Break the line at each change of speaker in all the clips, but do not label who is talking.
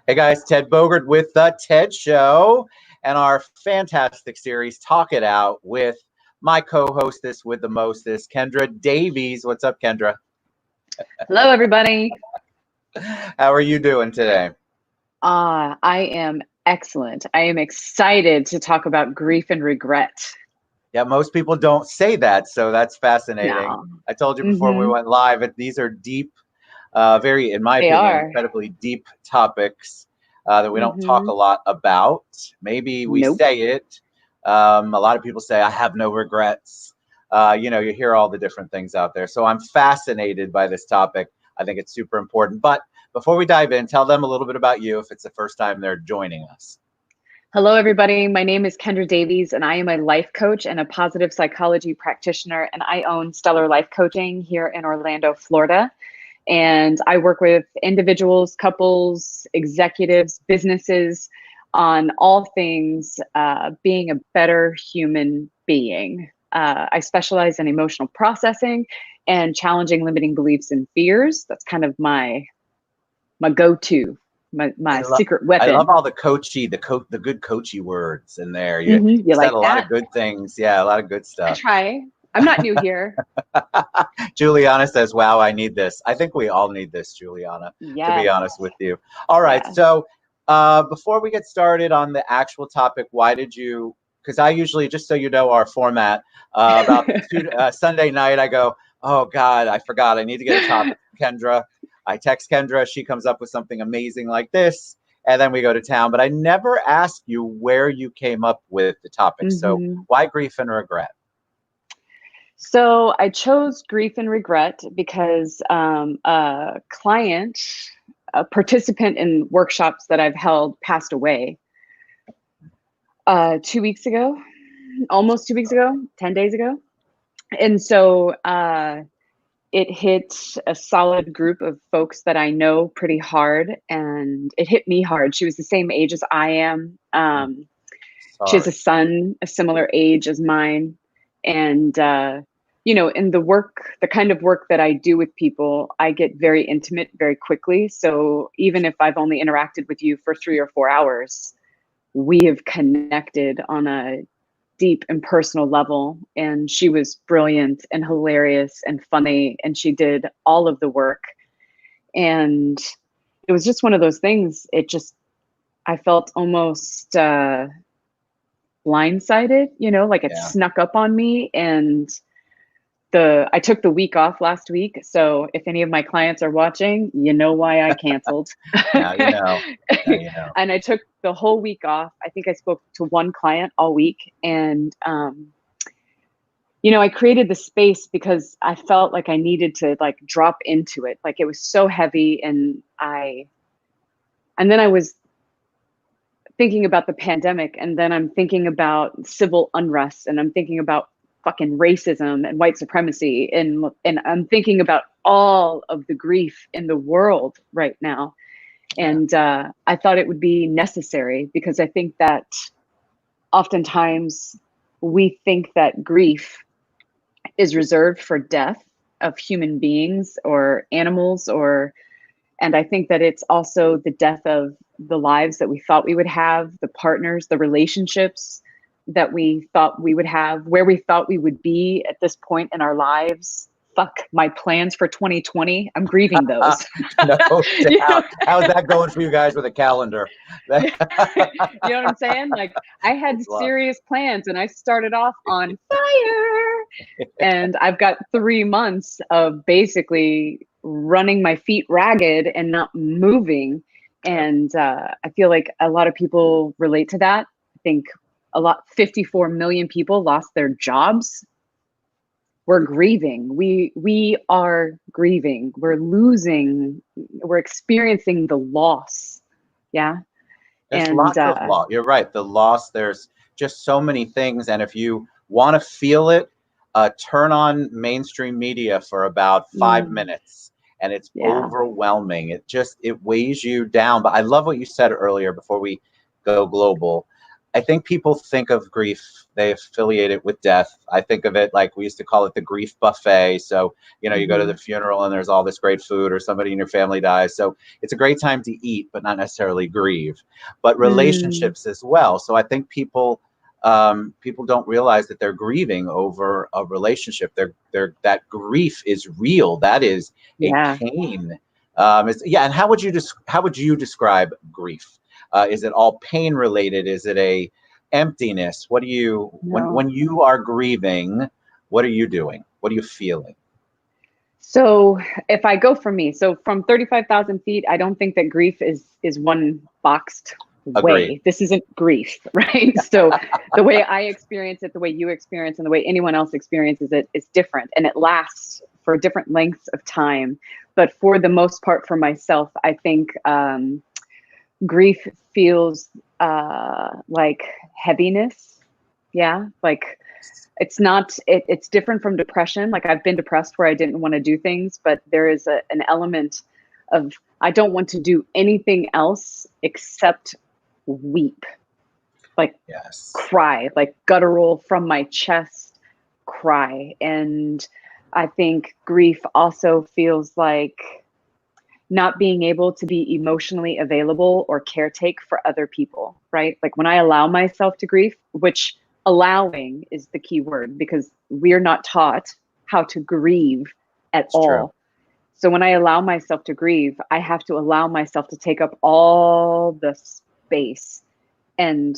Hey guys, Ted Bogert with The TED Show and our fantastic series, Talk It Out, with my co-hostess with the mostest, Kendra Davies. What's up, Kendra?
Hello, everybody.
How are you doing today?
I am excellent. I am excited to talk about grief and regret.
Yeah, most people don't say that, so that's fascinating.
No.
I told you before we went live, these are deep, very, in my
They
opinion,
are.
incredibly deep topics that we don't talk a
Mm-hmm.
lot about. Maybe we
Nope.
say it. A lot of people say, I have no regrets. You hear all the different things out there. So I'm fascinated by this topic. I think it's super important. But before we dive in, tell them a little bit about you if it's the first time they're joining us.
Hello, everybody. My name is Kendra Davies, and I am a life coach and a positive psychology practitioner, and I own Stellar Life Coaching here in Orlando, Florida. And I work with individuals, couples, executives, businesses on all things being a better human being. I specialize in emotional processing and challenging limiting beliefs and fears. That's kind of my go-to, my secret
I love
weapon.
all the coachy, the good coachy words in there. You
You
said
like
a lot of
that?
good things. Yeah, a lot of good
I
stuff.
try. I'm not new here.
Juliana says, wow, I need this. I think we all need this, Juliana, to be
Yes.
honest with you. All right.
Yes.
So before we get started on the actual topic, why did you? Because I usually, just so you know, our format about Sunday night, I go, oh God, I forgot. I need to get a topic from Kendra. I text Kendra. She comes up with something amazing like this. And then we go to town. But I never asked you where you came up with the topic. So
hmm
why grief and regret?
So I chose grief and regret because a client, a participant in workshops that I've held, passed away 2 weeks ago, almost 2 weeks ago, 10 days ago. And so it hit a solid group of folks that I know pretty hard, and it hit me hard. She was the same age as I am. She has a
Sorry.
son, a similar age as mine. And, in the kind of work that I do with people, I get very intimate very quickly. So even if I've only interacted with you for 3 or 4 hours, we have connected on a deep and personal level. And she was brilliant and hilarious and funny, and she did all of the work. And it was just one of those things. I felt almost blindsided, like it
Yeah.
snuck up on me. And I took the week off last week. So if any of my clients are watching, you know why I canceled.
Now you know. Now you know.
And I took the whole week off. I think I spoke to one client all week. And, I created the space because I felt like I needed to like drop into it. Like it was so heavy. And then I was thinking about the pandemic, and then I'm thinking about civil unrest, and I'm thinking about fucking racism and white supremacy, and I'm thinking about all of the grief in the world right now. And I thought it would be necessary because I think that oftentimes we think that grief is reserved for death of human beings or animals, and I think that it's also the death of the lives that we thought we would have, the partners, the relationships that we thought we would have, where we thought we would be at this point in our lives. Fuck, my plans for 2020, I'm grieving those.
No
You know?
doubt. How's that going for you guys with a calendar?
You know what I'm saying? Like I had serious plans and I started off on fire. And I've got 3 months of basically running my feet ragged and not moving. And I feel like a lot of people relate to that. I think 54 million people lost their jobs. We're grieving. We are grieving. We're losing. We're experiencing the loss. Yeah.
There's
And
lots of loss. You're right. The loss, there's just so many things. And if you want to feel it, turn on mainstream media for about 5 minutes and it's overwhelming. It weighs you down. But I love what you said earlier before we go global. I think people think of grief, they affiliate it with death. I think of it like we used to call it the grief buffet. So, you go to the funeral and there's all this great food, or somebody in your family dies. So it's a great time to eat, but not necessarily grieve. But relationships as well. So I think people don't realize that they're grieving over a relationship. That grief is real. That is a pain. And how would you describe grief? Is it all pain related? Is it a emptiness? What do you when you are grieving? What are you doing? What are you feeling?
So if I go for me, so from 35,000 feet, I don't think that grief is one boxed way. This isn't grief, right? So the way I experience it, the way you experience, and the way anyone else experiences it is different, and it lasts for different lengths of time. But for the most part, for myself, I think grief feels like heaviness. Yeah, like it's different from depression. Like I've been depressed where I didn't want to do things, but there is an element of I don't want to do anything else except weep, like cry, like guttural from my chest cry. And I think grief also feels like not being able to be emotionally available or caretake for other people, right? Like when I allow myself to grieve, which allowing is the key word, because we're not taught how to grieve at all. True. So when I allow myself to grieve, I have to allow myself to take up all the space and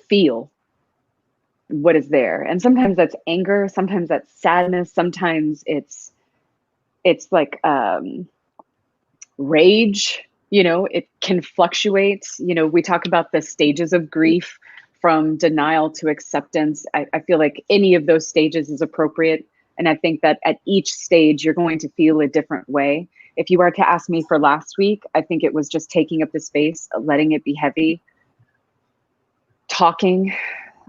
feel what is there. And sometimes that's anger, sometimes that's sadness, sometimes it's like rage. It can fluctuate. We talk about the stages of grief from denial to acceptance. I feel like any of those stages is appropriate. And I think that at each stage, you're going to feel a different way. If you were to ask me for last week, I think it was just taking up the space, letting it be heavy, talking.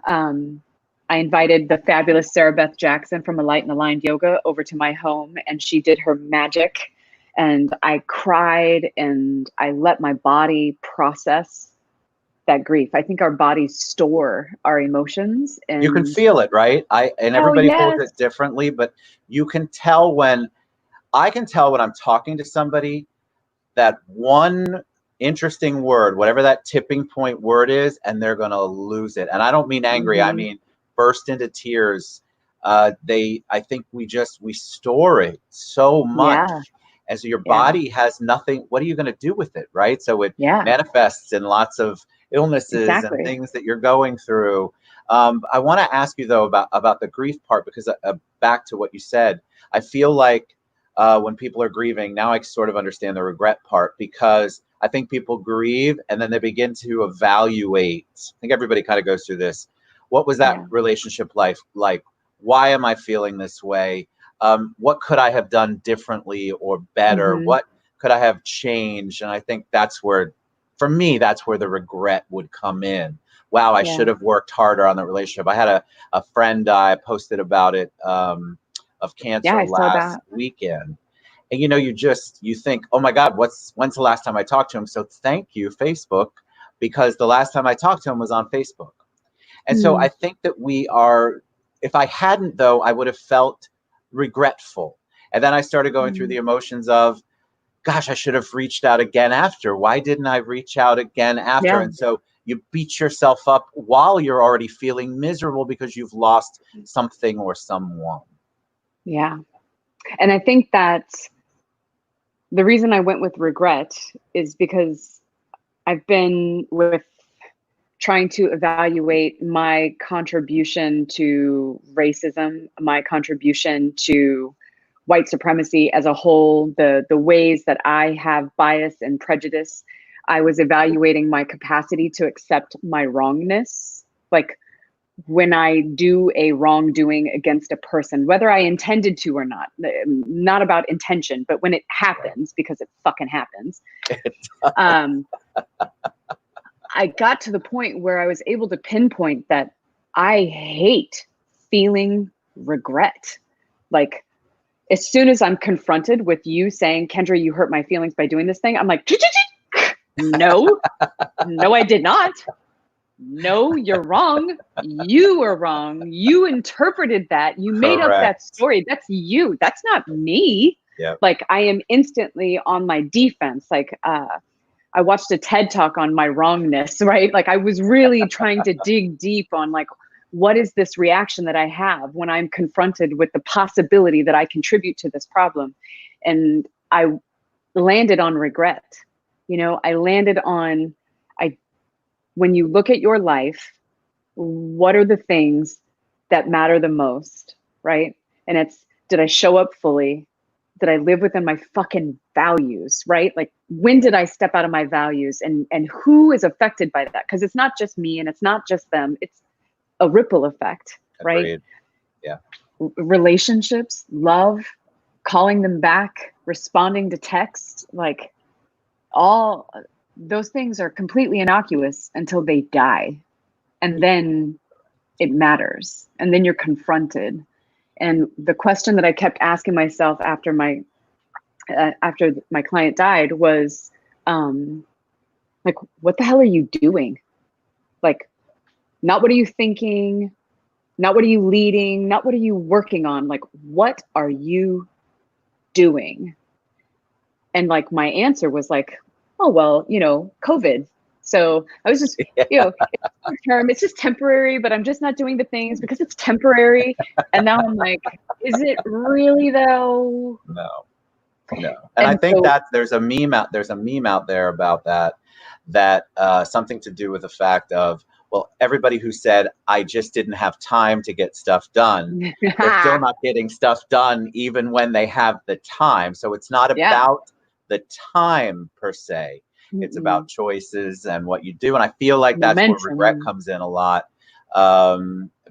I invited the fabulous Sarah Beth Jackson from Alight and Aligned Yoga over to my home, and she did her magic. And I cried and I let my body process that grief. I think our bodies store our emotions, and
you can feel it, right? Everybody holds it differently, but you can tell I can tell when I'm talking to somebody that one interesting word, whatever that tipping point word is, and they're going to lose it. And I don't mean angry. I mean, burst into tears. I think we store it so much. Yeah. And so your body has nothing. What are you going to do with it? Right. So it manifests in lots of illnesses and things that you're going through. I want to ask you though about the grief part, because back to what you said, I feel like when people are grieving, now I sort of understand the regret part, because I think people grieve and then they begin to evaluate. I think everybody kind of goes through this. What was that relationship life like? Why am I feeling this way? What could I have done differently or better? What could I have changed? And I think for me, that's where the regret would come in. Wow, I should have worked harder on the relationship. I had a friend I posted about it of cancer last weekend. And you think, oh my God, when's the last time I talked to him? So thank you, Facebook, because the last time I talked to him was on Facebook. And so I think that if I hadn't though, I would have felt regretful. And then I started going through the emotions of, gosh, I should have reached out again after. Why didn't I reach out again after? Yeah. And so you beat yourself up while you're already feeling miserable because you've lost something or someone.
Yeah. And I think that the reason I went with regret is because I've been trying to evaluate my contribution to racism, my contribution to white supremacy as a whole, the ways that I have bias and prejudice. I was evaluating my capacity to accept my wrongness. Like when I do a wrongdoing against a person, whether I intended to or not about intention, but when it happens, because it fucking happens. I got to the point where I was able to pinpoint that I hate feeling regret. Like as soon as I'm confronted with you saying, Kendra, you hurt my feelings by doing this thing, I'm like, No, no, I did not. No, you're wrong. You were wrong. You interpreted that. You made up that
Correct.
story. That's you. That's not me.
Yep.
Like, I am instantly on my defense. Like, I watched a TED talk on my wrongness, right? Like, I was really trying to dig deep on, like, what is this reaction that I have when I'm confronted with the possibility that I contribute to this problem? And I landed on regret. I landed on, when you look at your life, what are the things that matter the most, right? And it's, did I show up fully? Did I live within my fucking values, right? Like, when did I step out of my values, and who is affected by that? Because it's not just me and it's not just them. It's a ripple effect, right?
Agreed. Yeah.
Relationships, love, calling them back, responding to text, like, all those things are completely innocuous until they die. And then it matters. And then you're confronted. And the question that I kept asking myself after my client died was, like, what the hell are you doing? Like, not what are you thinking, not what are you leading, not what are you working on? Like, what are you doing? And like, my answer was like, oh, well, COVID. So I was just, it's short term, it's just temporary, but I'm just not doing the things because it's temporary. And now I'm like, is it really though?
No. And I think that there's a meme out there about that something to do with the fact of, well, everybody who said, I just didn't have time to get stuff done, they're still not getting stuff done even when they have the time. So it's not about the time per se. It's about choices and what you do. And I feel like that's where regret comes in a lot,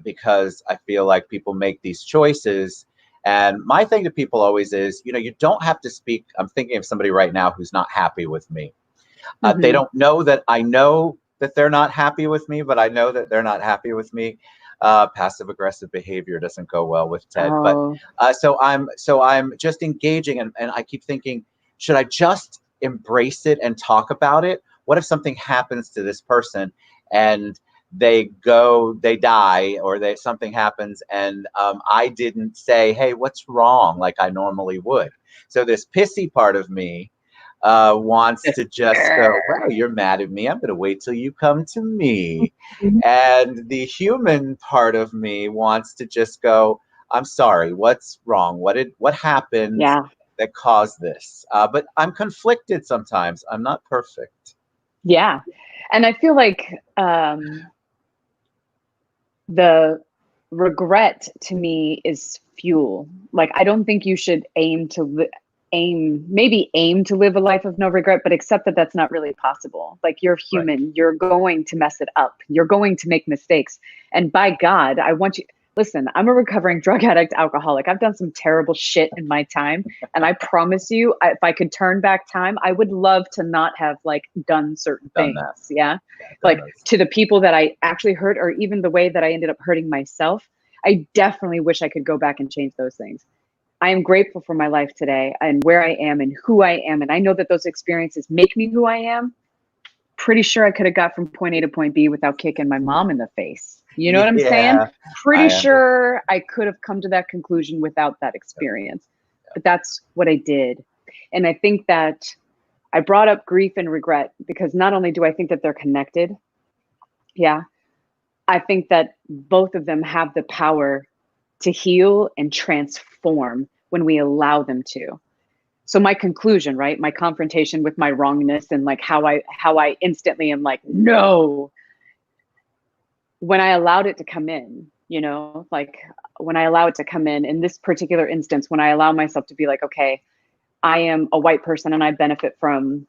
because I feel like people make these choices. And my thing to people always is, you don't have to speak. I'm thinking of somebody right now who's not happy with me. They don't know that I know that they're not happy with me, but I know that they're not happy with me. Passive aggressive behavior doesn't go well with Ted. But so I'm just engaging, and I keep thinking, should I just embrace it and talk about it? What if something happens to this person and they die, or something happens, and I didn't say, hey, what's wrong, like I normally would? So this pissy part of me wants to just go, well, you're mad at me, I'm going to wait till you come to me. And the human part of me wants to just go, I'm sorry, what's wrong? What happened that caused this? But I'm conflicted sometimes. I'm not perfect.
Yeah. And I feel like the regret to me is fuel. Like, I don't think you should aim to live a life of no regret, but accept that that's not really possible. Like, you're human, right. You're going to mess it up. You're going to make mistakes. And by God, I want you, listen, I'm a recovering drug addict, alcoholic. I've done some terrible shit in my time. And I promise you, if I could turn back time, I would love to not have done certain things. Yeah. Like to the people that I actually hurt, or even the way that I ended up hurting myself. I definitely wish I could go back and change those things. I am grateful for my life today and where I am and who I am. And I know that those experiences make me who I am. Pretty sure I could have got from point A to point B without kicking my mom in the face. You know what I'm saying? Pretty sure I could have come to that conclusion without that experience. But that's what I did. And I think that I brought up grief and regret because not only do I think that they're connected, I think that both of them have the power to heal and transform when we allow them to. So my conclusion, right? My confrontation with my wrongness and how I instantly am like, no. When I allowed it to come in, when I allow it to come in this particular instance, when I allow myself to be like, okay, I am a white person and I benefit from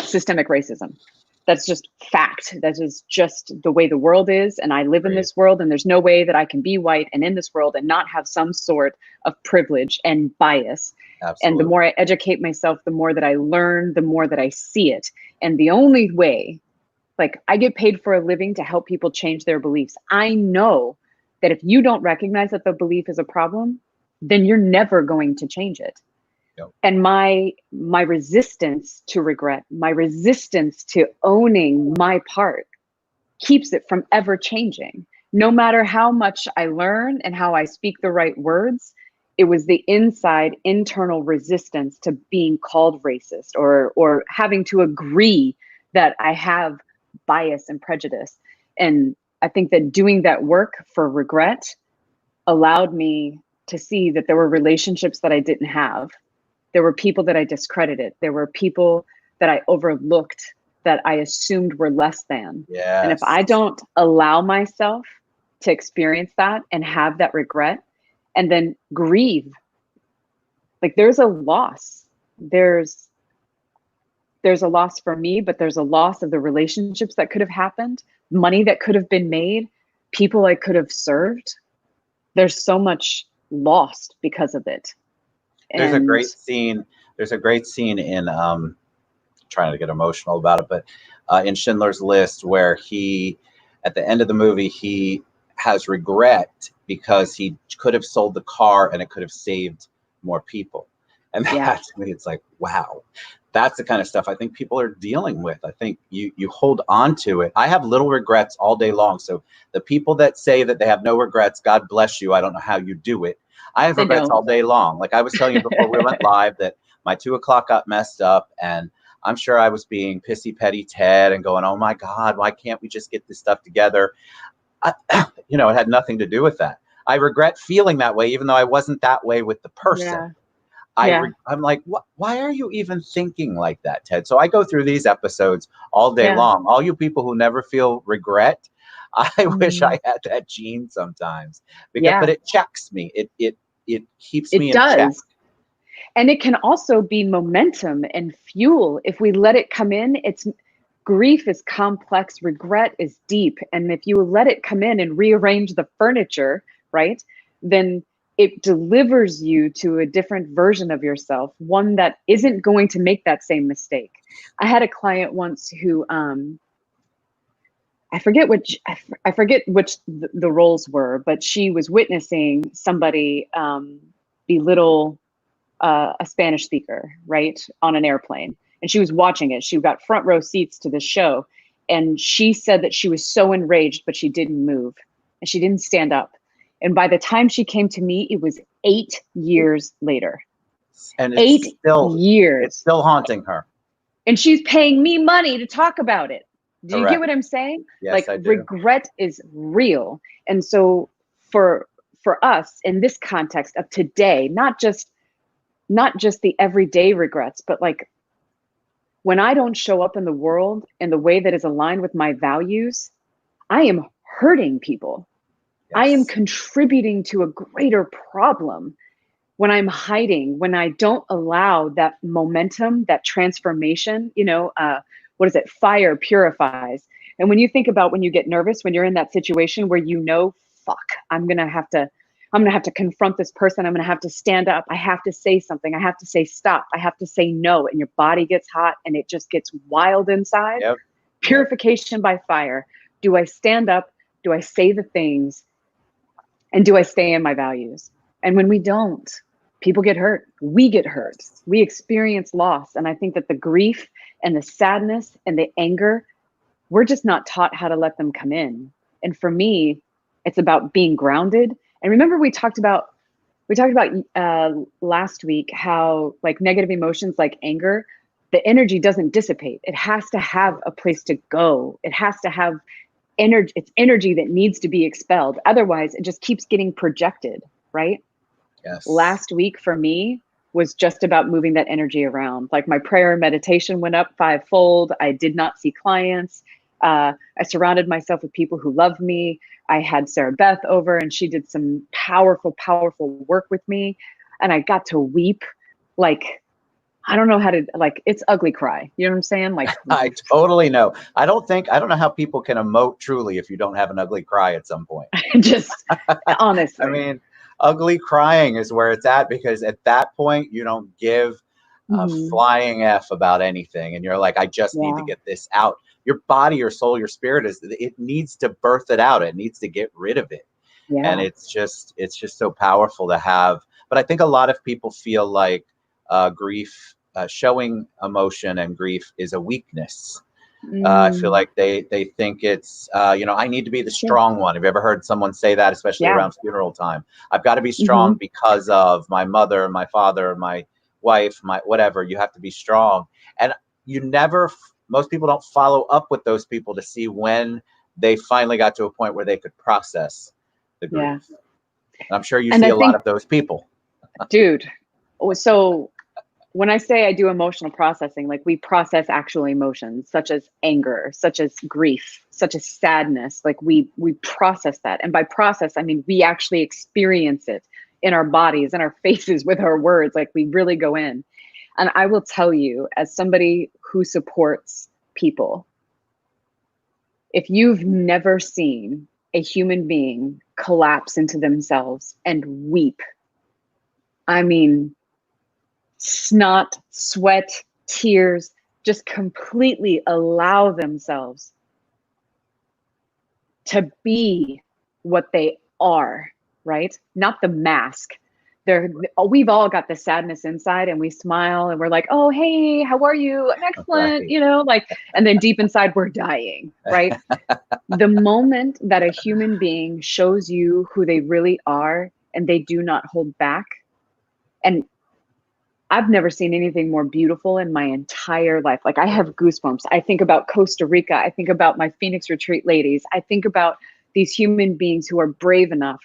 systemic racism. That's just fact. That is just the way the world is. And I live in this world, and there's no way that I can be white and in this world and not have some sort of privilege and bias. Absolutely. And the more I educate myself, the more that I learn, the more that I see it. And the only way, I get paid for a living to help people change their beliefs. I know that if you don't recognize that the belief is a problem, then you're never going to change it.
Yep.
And my resistance to regret, my resistance to owning my part keeps it from ever changing. No matter how much I learn and how I speak the right words, it was the internal resistance to being called racist or having to agree that I have bias and prejudice. And I think that doing that work for regret allowed me to see that there were relationships that I didn't have. There were people that I discredited. There were people that I overlooked that I assumed were less than. And if
Yes.
I don't allow myself to experience that and have that regret and then grieve, like there's a loss. There's a loss for me, but there's a loss of the relationships that could have happened, money that could have been made, people I could have served. There's so much lost because of it.
There's a
And
great scene. There's a great scene in trying to get emotional about it, but in Schindler's List, where he, at the end of the movie, he has regret because he could have sold the car and it could have saved more people. And that, to me, it's like, wow, that's the kind of stuff I think people are dealing with. I think you hold on to it. I have little regrets all day long. So the people that say that they have no regrets, God bless you. I don't know how you do it. I have regrets all day long. Like I was telling you before we went live that my 2 o'clock got messed up, and I'm sure I was being pissy petty Ted and going, oh my God, why can't we just get this stuff together? It had nothing to do with that. I regret feeling that way, even though I wasn't that way with the person. I'm like, why are you even thinking like that, Ted? So I go through these episodes all day long. All you people who never feel regret, I wish I had that gene sometimes. But it checks me. It keeps me in check.
And it can also be momentum and fuel if we let it come in. Grief is complex, regret is deep. And if you let it come in and rearrange the furniture, right, then it delivers you to a different version of yourself, one that isn't going to make that same mistake. I had a client once who, I forget which the roles were, but she was witnessing somebody belittle a Spanish speaker, right, on an airplane. And she was watching it. She got front row seats to the show. And she said that she was so enraged, but she didn't move and she didn't stand up. And by the time she came to me, it was 8 years later.
And it's
8 years.
It's still haunting her.
And she's paying me money to talk about it. Do you get what I'm saying?
Yes,
like
I do.
Regret is real. And so for us in this context of today, not just the everyday regrets, but like when I don't show up in the world in the way that is aligned with my values, I am hurting people. Yes. I am contributing to a greater problem when I'm hiding, when I don't allow that momentum, that transformation. What is it? Fire purifies. And when you think about when you get nervous, when you're in that situation where fuck, I'm gonna have to confront this person. I'm gonna have to stand up. I have to say something. I have to say stop. I have to say no. And your body gets hot and it just gets wild inside.
Yep.
Purification by fire. Do I stand up? Do I say the things? And do I stay in my values? And when we don't, people get hurt. We get hurt. We experience loss. And I think that the grief and the sadness and the anger, we're just not taught how to let them come in. And for me, it's about being grounded. And remember, we talked about last week how like negative emotions like anger, the energy doesn't dissipate. It has to have a place to go. It has to have energy. It's energy that needs to be expelled. Otherwise, it just keeps getting projected, right?
Yes.
Last week for me was just about moving that energy around. Like my prayer and meditation went up 5-fold. I did not see clients. I surrounded myself with people who loved me. I had Sarah Beth over and she did some powerful, powerful work with me. And I got to weep. Like, I don't know how to, like, it's ugly cry. You know what I'm saying? Like,
I totally know. I don't know how people can emote truly if you don't have an ugly cry at some point.
Just honestly.
I mean, ugly crying is where it's at, because at that point you don't give a flying F about anything. And you're like, I just need to get this out. Your body, your soul, your spirit it needs to birth it out. It needs to get rid of it. Yeah. And it's just so powerful to have. But I think a lot of people feel like grief, showing emotion and grief is a weakness. I feel
Mm,
like they think it's I need to be the
yeah.
strong one. Have you ever heard someone say that, especially
Yeah.
around funeral time? I've got to be
Hmm.
strong because of my mother, my father, my wife, my whatever. You have to be strong, and you never. Most people don't follow up with those people to see when they finally got to a point where they could process the
Yeah.
grief. And I'm sure you
And
see
I
a lot
think,
of those people.
dude, so when I say I do emotional processing, like we process actual emotions such as anger, such as grief, such as sadness. Like we process that. And by process, I mean we actually experience it in our bodies, in our faces, with our words. Like we really go in. And I will tell you, as somebody who supports people, if you've never seen a human being collapse into themselves and weep, I mean, snot, sweat, tears, just completely allow themselves to be what they are, right? Not the mask. We've all got the sadness inside and we smile and we're like, oh, hey, how are you? I'm excellent,
Right.
you know, like, and then deep inside we're dying, right? The moment that a human being shows you who they really are and they do not hold back, and I've never seen anything more beautiful in my entire life. Like I have goosebumps. I think about Costa Rica. I think about my Phoenix retreat ladies. I think about these human beings who are brave enough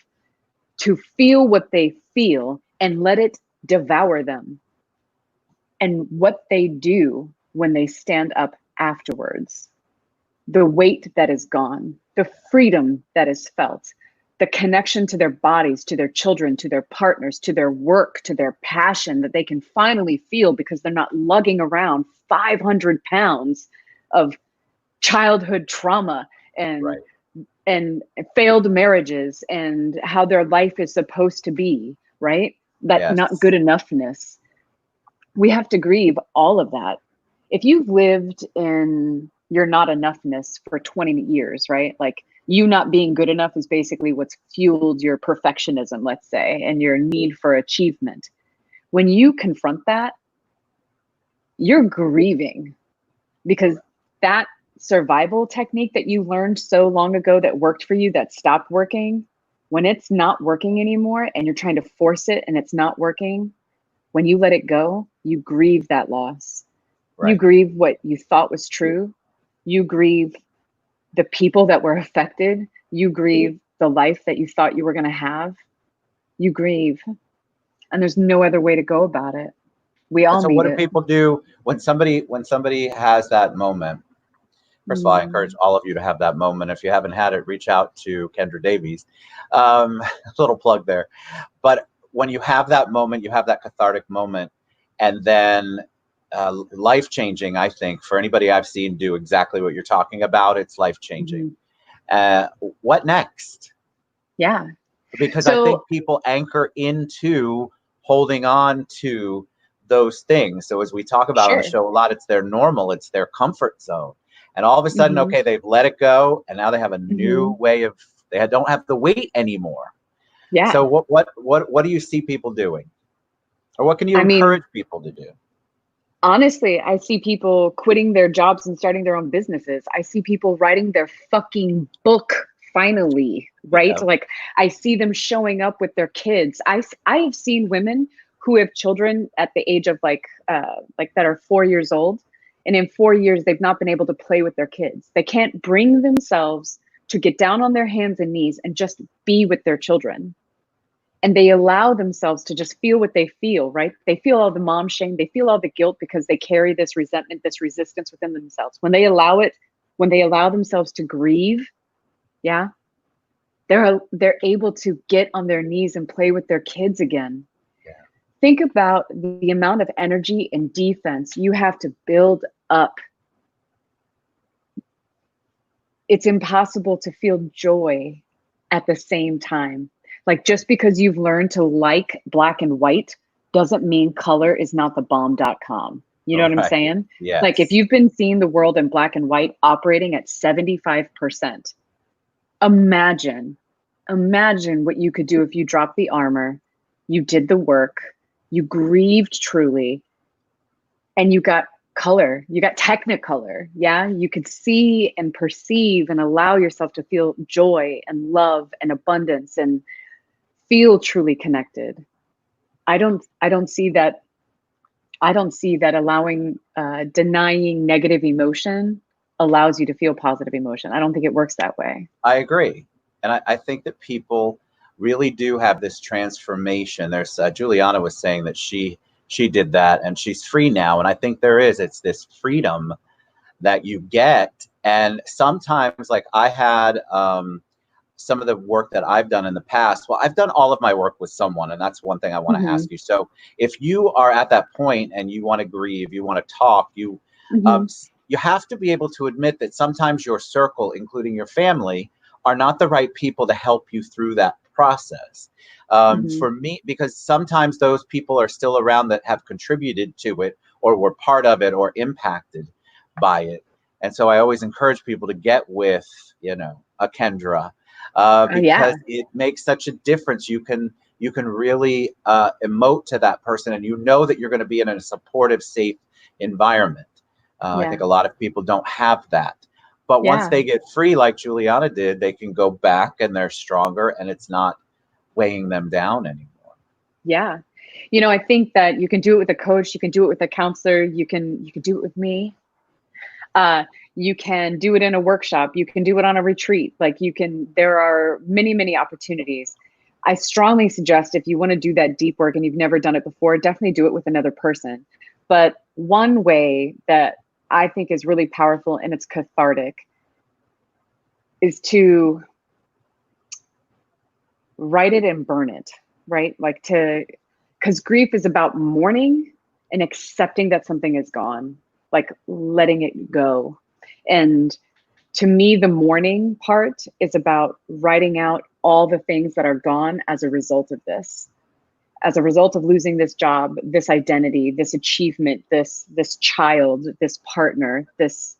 to feel what they feel and let it devour them. And what they do when they stand up afterwards, the weight that is gone, the freedom that is felt, the connection to their bodies, to their children, to their partners, to their work, to their passion that they can finally feel because they're not lugging around 500 pounds of childhood trauma and
Right.
and failed marriages and how their life is supposed to be, right? That not
Yes.
good enoughness. We have to grieve all of that. If you've lived in your not enoughness for 20 years, right? Like you not being good enough is basically what's fueled your perfectionism, let's say, and your need for achievement. When you confront that, you're grieving because that survival technique that you learned so long ago that worked for you, that stopped working, when it's not working anymore and you're trying to force it and it's not working, when you let it go, you grieve that loss. You
Right.
grieve what you thought was true. You grieve the people that were affected. You grieve the life that you thought you were going to have. You grieve. And there's no other way to go about it. We
And
all
so what
need
do
it.
people do when somebody has that moment? First of all, I encourage
Mm,
all of you to have that moment. If you haven't had it, reach out to Kendra Davies. A little plug there. But when you have that moment, you have that cathartic moment, and then life changing, I think, for anybody I've seen do exactly what you're talking about, it's life changing.
mhm.
Uh, what next?
Yeah.
Because I think
So,
people anchor into holding on to those things. So as we talk about on the
sure.
show a lot, it's their normal, it's their comfort zone. And all of a sudden,
Hmm.
okay, they've let it go, and now they have a new
Hmm.
way of they don't have the weight anymore.
Yeah.
So what do you see people doing? Or what can you
I
encourage
mean,
people to do?
honestly, I see people quitting their jobs and starting their own businesses. I see people writing their fucking book finally, right?
Yeah.
Like I see them showing up with their kids. I've seen women who have children at the age of like that are 4 years old, and in 4 years they've not been able to play with their kids. They can't bring themselves to get down on their hands and knees and just be with their children, and they allow themselves to just feel what they feel, right? They feel all the mom shame, they feel all the guilt because they carry this resentment, this resistance within themselves. When they allow it, when they allow themselves to grieve, yeah, they're able to get on their knees and play with their kids again.
Yeah.
Think about the amount of energy and defense you have to build up. It's impossible to feel joy at the same time. Like just because you've learned to like black and white doesn't mean color is not the bomb.com. You know
All
what I'm
right.
saying? Like if
Yes.
you've been seeing the world in black and white operating at 75%, imagine, imagine what you could do if you dropped the armor, you did the work, you grieved truly, and you got color, you got technicolor. Yeah. You could see and perceive and allow yourself to feel joy and love and abundance and feel truly connected. I don't see that. I don't see that allowing, denying negative emotion allows you to feel positive emotion. I don't think it works that way.
I agree. And I think that people really do have this transformation. There's Juliana was saying that she did that and she's free now. And I think it's this freedom that you get. And sometimes, like I had some of the work that I've done in the past. Well, I've done all of my work with someone, and that's one thing I want to ask you. So if you are at that point and you want to grieve, you want to talk, you have to be able to admit that sometimes your circle, including your family, are not the right people to help you through that process. For me, because sometimes those people are still around that have contributed to it or were part of it or impacted by it. And so I always encourage people to get with, a Kendra, because it makes such a difference. You can really emote to that person, and that you're going to be in a supportive, safe environment. I think a lot of people don't have that. But once they get free, like Juliana did, they can go back and they're stronger, and it's not weighing them down anymore.
Yeah. I think that you can do it with a coach, you can do it with a counselor, you can do it with me. You can do it in a workshop, you can do it on a retreat. There are many, many opportunities. I strongly suggest, if you want to do that deep work and you've never done it before, definitely do it with another person. But one way that I think is really powerful and it's cathartic is to write it and burn it, right? Because grief is about mourning and accepting that something is gone, like letting it go. And to me, the mourning part is about writing out all the things that are gone as a result of this. As a result of losing this job, this identity, this achievement, this child, this partner, this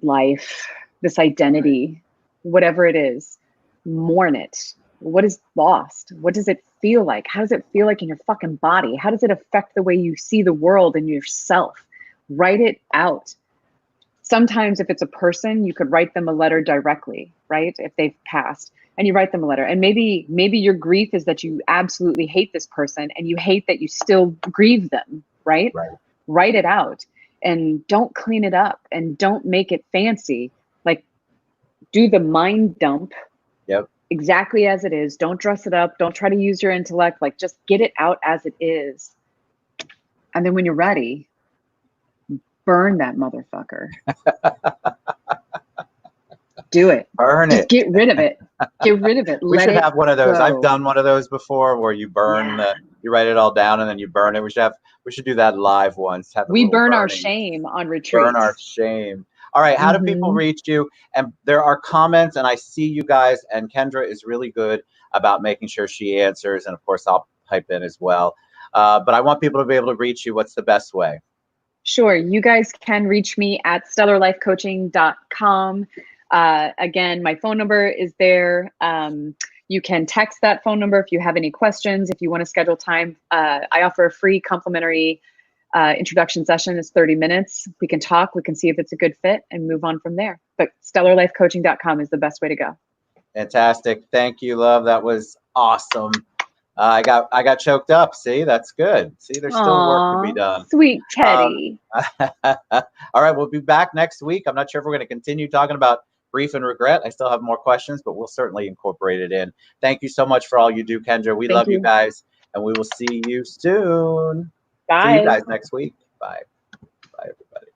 life, this identity, whatever it is, mourn it. What is lost? What does it feel like? How does it feel like in your fucking body? How does it affect the way you see the world and yourself? Write it out. Sometimes if it's a person, you could write them a letter directly, right? If they've passed. And you write them a letter. And maybe your grief is that you absolutely hate this person and you hate that you still grieve them, right? Write it out and don't clean it up and don't make it fancy. Like, do the mind dump exactly as it is. Don't dress it up. Don't try to use your intellect. Like, just get it out as it is. And then when you're ready, burn that motherfucker. Do it.
Burn
Just
it.
Get rid of it. Get rid of it.
We should have one of those.
Go.
I've done one of those before, where you burn you write it all down and then you burn it. We should do that live once.
We burn our shame on retreats.
Burn our shame. All right. How do people reach you? And there are comments, and I see you guys. And Kendra is really good about making sure she answers, and of course I'll pipe in as well. But I want people to be able to reach you. What's the best way?
Sure. You guys can reach me at stellarlifecoaching.com. Again, my phone number is there. You can text that phone number if you have any questions. If you want to schedule time, I offer a free complimentary introduction session. It's 30 minutes. We can talk. We can see if it's a good fit and move on from there. But stellarlifecoaching.com is the best way to go.
Fantastic. Thank you, love. That was awesome. I got choked up. See, that's good. See, there's still work to be done.
Sweet Teddy.
All right, we'll be back next week. I'm not sure if we're going to continue talking about grief and regret. I still have more questions, but we'll certainly incorporate it in. Thank you so much for all you do, Kendra. We love you guys, and we will see you soon.
Bye.
See you guys next week. Bye. Bye.